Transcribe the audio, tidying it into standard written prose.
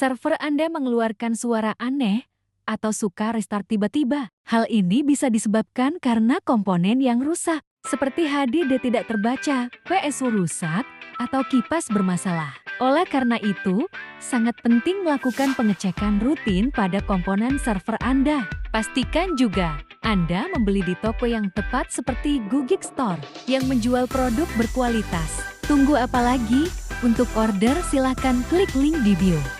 server Anda mengeluarkan suara aneh atau suka restart tiba-tiba. Hal ini bisa disebabkan karena komponen yang rusak, seperti HDD tidak terbaca, PSU rusak, atau kipas bermasalah. Oleh karena itu, sangat penting melakukan pengecekan rutin pada komponen server Anda. Pastikan juga Anda membeli di toko yang tepat seperti Gugik Store yang menjual produk berkualitas. Tunggu apa lagi? Untuk order silakan klik link di bio.